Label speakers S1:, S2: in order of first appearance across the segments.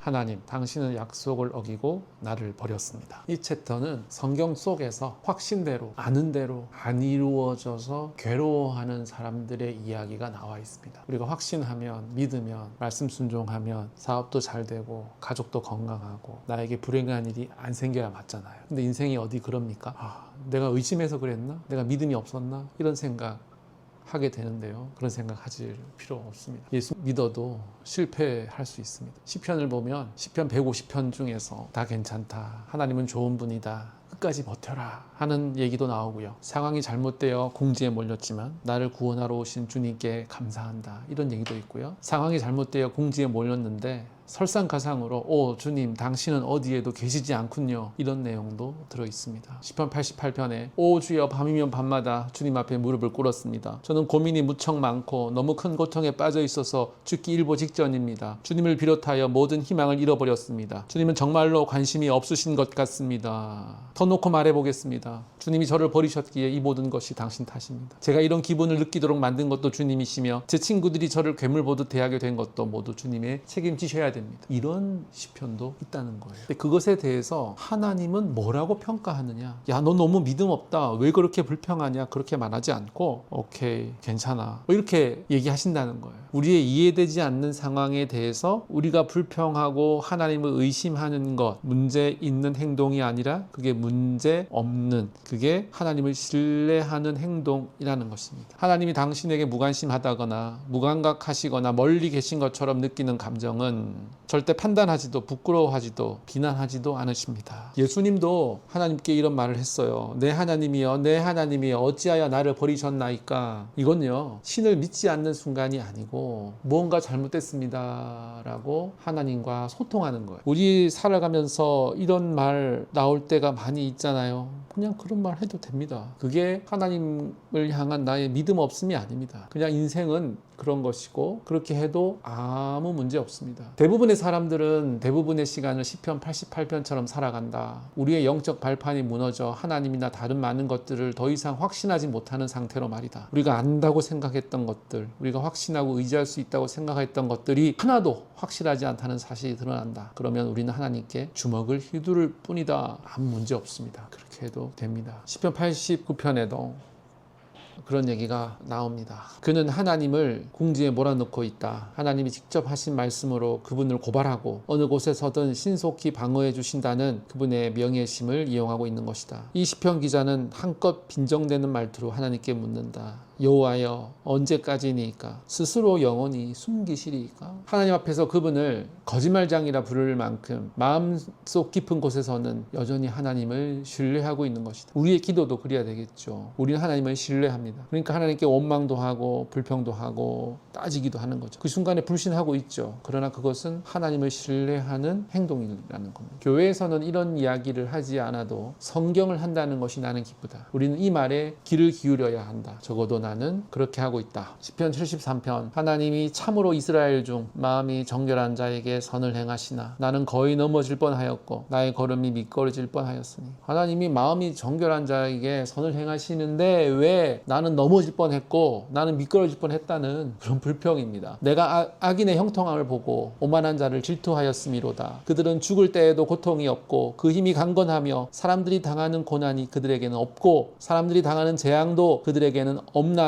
S1: 하나님, 당신은 약속을 어기고 나를 버렸습니다. 이 챕터는 성경 속에서 확신대로, 아는 대로 안 이루어져서 괴로워하는 사람들의 이야기가 나와 있습니다. 우리가 확신하면, 믿으면, 말씀 순종하면 사업도 잘 되고 가족도 건강하고 나에게 불행한 일이 안 생겨야 맞잖아요. 근데 인생이 어디 그럽니까? 내가 의심해서 그랬나? 내가 믿음이 없었나? 이런 생각 하게 되는데요. 그런 생각하실 필요 없습니다. 예수 믿어도 실패할 수 있습니다. 시편을 보면 시편 150편 중에서 다 괜찮다, 하나님은 좋은 분이다, 끝까지 버텨라 하는 얘기도 나오고요. 상황이 잘못되어 궁지에 몰렸지만 나를 구원하러 오신 주님께 감사한다, 이런 얘기도 있고요. 상황이 잘못되어 궁지에 몰렸는데 설상가상으로 주님 당신은 어디에도 계시지 않군요, 이런 내용도 들어있습니다. 시편 88편에 오 주여 밤이면 밤마다 주님 앞에 무릎을 꿇었습니다. 저는 고민이 무척 많고 너무 큰 고통에 빠져 있어서 죽기 일보 직전입니다. 주님을 비롯하여 모든 희망을 잃어버렸습니다. 주님은 정말로 관심이 없으신 것 같습니다. 더 놓고 말해보겠습니다. 주님이 저를 버리셨기에 이 모든 것이 당신 탓입니다. 제가 이런 기분을 느끼도록 만든 것도 주님이시며 제 친구들이 저를 괴물 보듯 대하게 된 것도 모두 주님의 책임지셔야 됩니다. 이런 시편도 있다는 거예요. 근데 그것에 대해서 하나님은 뭐라고 평가하느냐? 야, 너 너무 믿음 없다, 왜 그렇게 불평하냐? 그렇게 말하지 않고 오케이, 괜찮아, 이렇게 얘기하신다는 거예요. 우리의 이해되지 않는 상황에 대해서 우리가 불평하고 하나님을 의심하는 것, 문제 있는 행동이 아니라 그게 문제 없는, 그게 하나님을 신뢰하는 행동이라는 것입니다. 하나님이 당신에게 무관심하다거나 무감각하시거나 멀리 계신 것처럼 느끼는 감정은 절대 판단하지도 부끄러워하지도 비난하지도 않으십니다. 예수님도 하나님께 이런 말을 했어요. 내 하나님이여, 내 하나님이여, 어찌하여 나를 버리셨나이까? 이건요, 신을 믿지 않는 순간이 아니고 무언가 잘못됐습니다 라고 하나님과 소통하는 거예요. 우리 살아가면서 이런 말 나올 때가 많이 있잖아요. 그냥 그런 말 해도 됩니다. 그게 하나님을 향한 나의 믿음 없음이 아닙니다. 그냥 인생은 그런 것이고 그렇게 해도 아무 문제 없습니다. 대부분의 사람들은 대부분의 시간을 시편 88편처럼 살아간다. 우리의 영적 발판이 무너져 하나님이나 다른 많은 것들을 더 이상 확신하지 못하는 상태로 말이다. 우리가 안다고 생각했던 것들, 우리가 확신하고 의지할 수 있다고 생각했던 것들이 하나도 확실하지 않다는 사실이 드러난다. 그러면 우리는 하나님께 주먹을 휘두를 뿐이다. 아무 문제 없습니다. 그렇게 해도 됩니다. 시편 89편에도 그런 얘기가 나옵니다. 그는 하나님을 궁지에 몰아넣고 있다. 하나님이 직접 하신 말씀으로 그분을 고발하고 어느 곳에 서든 신속히 방어해 주신다는 그분의 명예심을 이용하고 있는 것이다. 이 시편 기자는 한껏 빈정대는 말투로 하나님께 묻는다. 여호와여, 언제까지니까? 스스로 영원히 숨기시리까? 하나님 앞에서 그분을 거짓말장이라 부를 만큼 마음속 깊은 곳에서는 여전히 하나님을 신뢰하고 있는 것이다. 우리의 기도도 그래야 되겠죠. 우리는 하나님을 신뢰합니다. 그러니까 하나님께 원망도 하고 불평도 하고 따지기도 하는 거죠. 그 순간에 불신하고 있죠. 그러나 그것은 하나님을 신뢰하는 행동이라는 겁니다. 교회에서는 이런 이야기를 하지 않아도 성경을 한다는 것이 나는 기쁘다. 우리는 이 말에 귀를 기울여야 한다. 적어도 나는 그렇게 하고 있다. 시편 73편, 하나님이 참으로 이스라엘 중 마음이 정결한 자에게 선을 행하시나 나는 거의 넘어질 뻔하였고 나의 걸음이 미끄러질 뻔하였으니. 하나님이 마음이 정결한 자에게 선을 행하시는데 왜 나는 넘어질 뻔했고 나는 미끄러질 뻔했다는 그런 불평입니다. 내가 악인의 형통함을 보고 오만한 자를 질투하였음이로다. 그들은 죽을 때에도 고통이 없고 그 힘이 강건하며 사람들이 당하는 고난이 그들에게는 없고 사람들이 당하는 재앙도 그들에게는 없나니.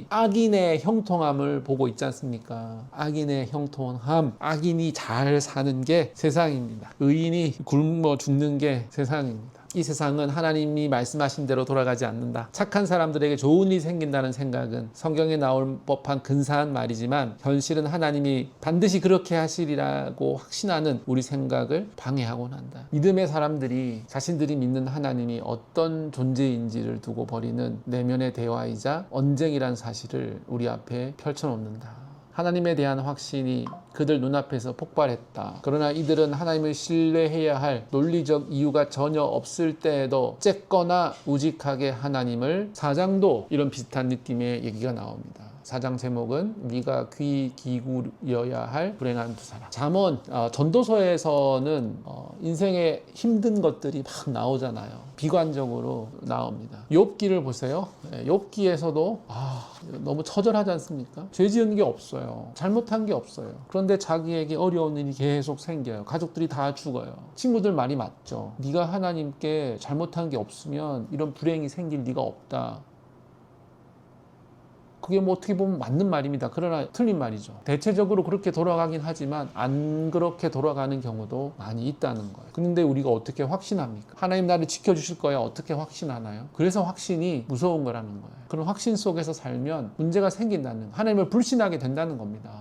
S1: 악인의 형통함을 보고 있지 않습니까? 악인의 형통함, 악인이 잘 사는 게 세상입니다. 의인이 굶어 죽는 게 세상입니다. 이 세상은 하나님이 말씀하신 대로 돌아가지 않는다. 착한 사람들에게 좋은 일이 생긴다는 생각은 성경에 나올 법한 근사한 말이지만 현실은 하나님이 반드시 그렇게 하시리라고 확신하는 우리 생각을 방해하곤 한다. 믿음의 사람들이 자신들이 믿는 하나님이 어떤 존재인지를 두고 벌이는 내면의 대화이자 언쟁이란 사실을 우리 앞에 펼쳐놓는다. 하나님에 대한 확신이 그들 눈앞에서 폭발했다. 그러나 이들은 하나님을 신뢰해야 할 논리적 이유가 전혀 없을 때에도 쨌거나 우직하게 하나님을, 사장도 이런 비슷한 느낌의 얘기가 나옵니다. 4장 제목은 우리가 귀 기울여야 할 불행한 두 사람. 잠언 전도서에서는 인생의 힘든 것들이 막 나오잖아요. 비관적으로 나옵니다. 욥기를 보세요. 욥기에서도 너무 처절하지 않습니까? 죄 지은 게 없어요. 잘못한 게 없어요. 그런데 자기에게 어려운 일이 계속 생겨요. 가족들이 다 죽어요. 친구들 말이 맞죠. 네가 하나님께 잘못한 게 없으면 이런 불행이 생길 리가 없다. 그게 뭐 어떻게 보면 맞는 말입니다. 그러나 틀린 말이죠. 대체적으로 그렇게 돌아가긴 하지만 안 그렇게 돌아가는 경우도 많이 있다는 거예요. 그런데 우리가 어떻게 확신합니까? 하나님 나를 지켜주실 거야. 어떻게 확신하나요? 그래서 확신이 무서운 거라는 거예요. 그런 확신 속에서 살면 문제가 생긴다는, 하나님을 불신하게 된다는 겁니다.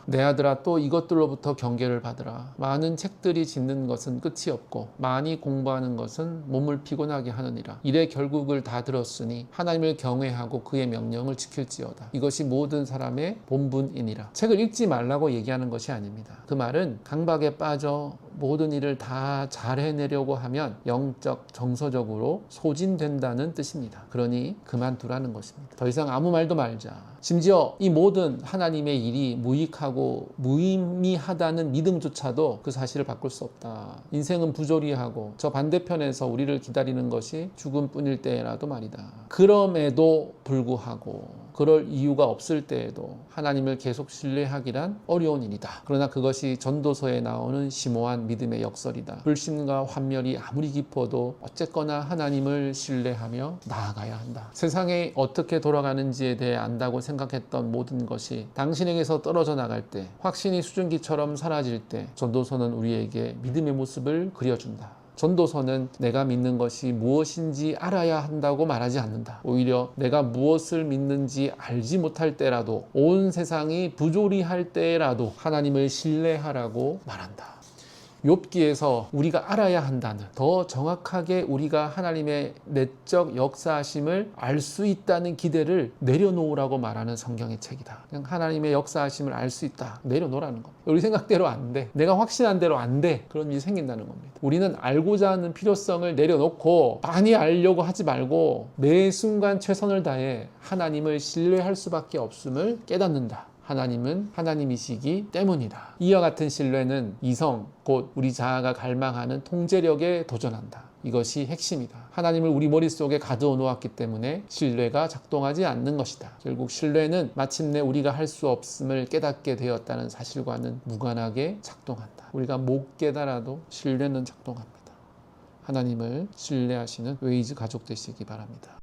S1: 내 아들아, 또 이것들로부터 경계를 받으라. 많은 책들이 짓는 것은 끝이 없고 많이 공부하는 것은 몸을 피곤하게 하느니라. 일의 결국을 다 들었으니 하나님을 경외하고 그의 명령을 지킬지어다. 이것이 모든 사람의 본분이니라. 책을 읽지 말라고 얘기하는 것이 아닙니다. 그 말은 강박에 빠져 모든 일을 다 잘 해내려고 하면 영적, 정서적으로 소진된다는 뜻입니다. 그러니 그만두라는 것입니다. 더 이상 아무 말도 말자. 심지어 이 모든 하나님의 일이 무익하고 무의미하다는 믿음조차도 그 사실을 바꿀 수 없다. 인생은 부조리하고 저 반대편에서 우리를 기다리는 것이 죽음뿐일 때라도 말이다. 그럼에도 불구하고 그럴 이유가 없을 때에도 하나님을 계속 신뢰하기란 어려운 일이다. 그러나 그것이 전도서에 나오는 심오한 믿음의 역설이다. 불신과 환멸이 아무리 깊어도 어쨌거나 하나님을 신뢰하며 나아가야 한다. 세상이 어떻게 돌아가는지에 대해 안다고 생각했던 모든 것이 당신에게서 떨어져 나갈 때, 확신이 수증기처럼 사라질 때 전도서는 우리에게 믿음의 모습을 그려준다. 전도서는 내가 믿는 것이 무엇인지 알아야 한다고 말하지 않는다. 오히려 내가 무엇을 믿는지 알지 못할 때라도, 온 세상이 부조리할 때라도 하나님을 신뢰하라고 말한다. 욥기에서 우리가 알아야 한다는, 더 정확하게 우리가 하나님의 내적 역사하심을 알 수 있다는 기대를 내려놓으라고 말하는 성경의 책이다. 그냥 하나님의 역사하심을 알 수 있다. 내려놓으라는 겁니다. 우리 생각대로 안 돼. 내가 확신한 대로 안 돼. 그런 일이 생긴다는 겁니다. 우리는 알고자 하는 필요성을 내려놓고 많이 알려고 하지 말고 매 순간 최선을 다해 하나님을 신뢰할 수밖에 없음을 깨닫는다. 하나님은 하나님이시기 때문이다. 이와 같은 신뢰는 이성, 곧 우리 자아가 갈망하는 통제력에 도전한다. 이것이 핵심이다. 하나님을 우리 머릿속에 가두어 놓았기 때문에 신뢰가 작동하지 않는 것이다. 결국 신뢰는 마침내 우리가 할 수 없음을 깨닫게 되었다는 사실과는 무관하게 작동한다. 우리가 못 깨달아도 신뢰는 작동합니다. 하나님을 신뢰하시는 웨이즈 가족 되시기 바랍니다.